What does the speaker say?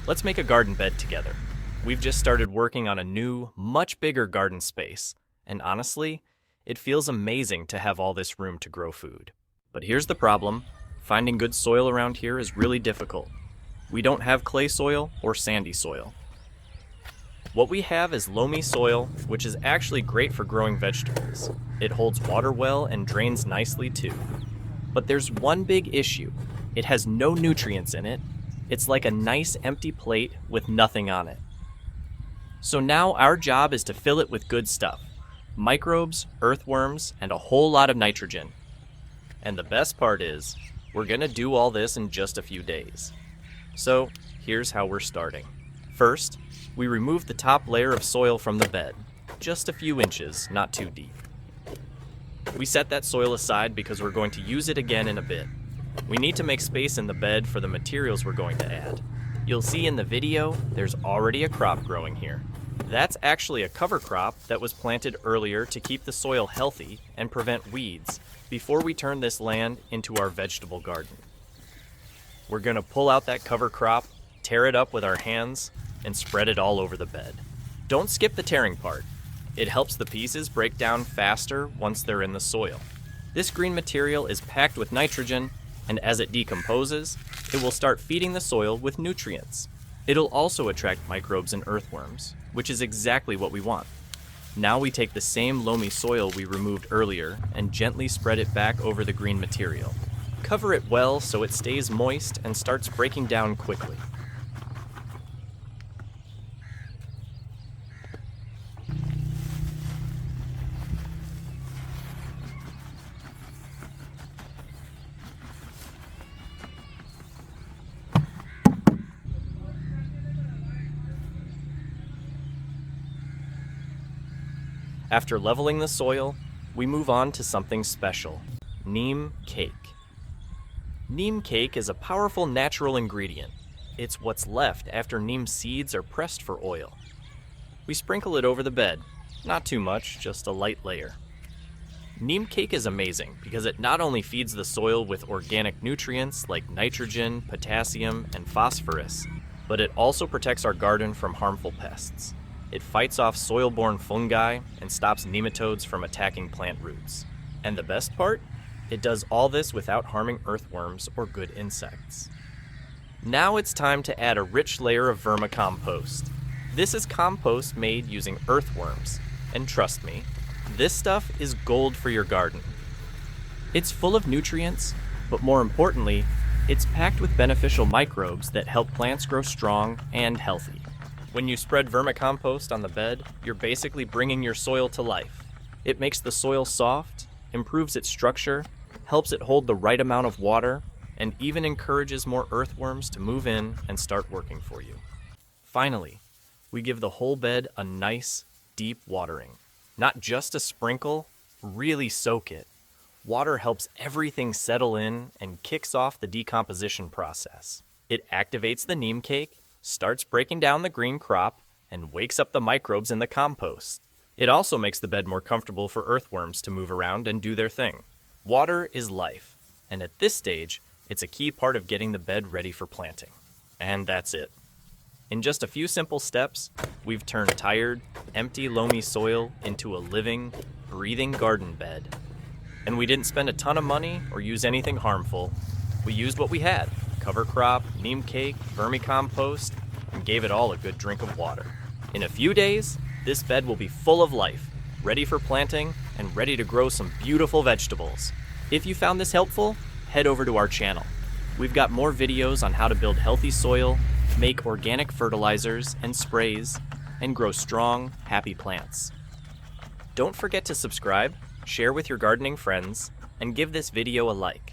Let's make a garden bed together. We've just started working on a new, much bigger garden space, and honestly, it feels amazing to have all this room to grow food. But here's the problem. Finding good soil around here is really difficult. We don't have clay soil or sandy soil. What we have is loamy soil, which is actually great for growing vegetables. It holds water well and drains nicely too. But there's one big issue. It has no nutrients in it. It's like a nice empty plate with nothing on it. So now our job is to fill it with good stuff. Microbes, earthworms, and a whole lot of nitrogen. And the best part is, we're gonna do all this in just a few days. So here's how we're starting. First, we remove the top layer of soil from the bed, just a few inches, not too deep. We set that soil aside because we're going to use it again in a bit. We need to make space in the bed for the materials we're going to add. You'll see in the video, there's already a crop growing here. That's actually a cover crop that was planted earlier to keep the soil healthy and prevent weeds before we turn this land into our vegetable garden. We're going to pull out that cover crop, tear it up with our hands, and spread it all over the bed. Don't skip the tearing part. It helps the pieces break down faster once they're in the soil. This green material is packed with nitrogen, and as it decomposes, it will start feeding the soil with nutrients. It'll also attract microbes and earthworms, which is exactly what we want. Now we take the same loamy soil we removed earlier and gently spread it back over the green material. Cover it well so it stays moist and starts breaking down quickly. After leveling the soil, we move on to something special, neem cake. Neem cake is a powerful natural ingredient. It's what's left after neem seeds are pressed for oil. We sprinkle it over the bed, not too much, just a light layer. Neem cake is amazing because it not only feeds the soil with organic nutrients like nitrogen, potassium, and phosphorus, but it also protects our garden from harmful pests. It fights off soil-borne fungi and stops nematodes from attacking plant roots. And the best part? It does all this without harming earthworms or good insects. Now it's time to add a rich layer of vermicompost. This is compost made using earthworms, and trust me, this stuff is gold for your garden. It's full of nutrients, but more importantly, it's packed with beneficial microbes that help plants grow strong and healthy. When you spread vermicompost on the bed, you're basically bringing your soil to life. It makes the soil soft, improves its structure, helps it hold the right amount of water, and even encourages more earthworms to move in and start working for you. Finally, we give the whole bed a nice, deep watering. Not just a sprinkle, really soak it. Water helps everything settle in and kicks off the decomposition process. It activates the neem cake, starts breaking down the green crop, and wakes up the microbes in the compost. It also makes the bed more comfortable for earthworms to move around and do their thing. Water is life, and at this stage, it's a key part of getting the bed ready for planting. And that's it. In just a few simple steps, we've turned tired, empty loamy soil into a living, breathing garden bed. And we didn't spend a ton of money or use anything harmful. We used what we had. Cover crop, neem cake, vermicompost, and gave it all a good drink of water. In a few days, this bed will be full of life, ready for planting, and ready to grow some beautiful vegetables. If you found this helpful, head over to our channel. We've got more videos on how to build healthy soil, make organic fertilizers and sprays, and grow strong, happy plants. Don't forget to subscribe, share with your gardening friends, and give this video a like.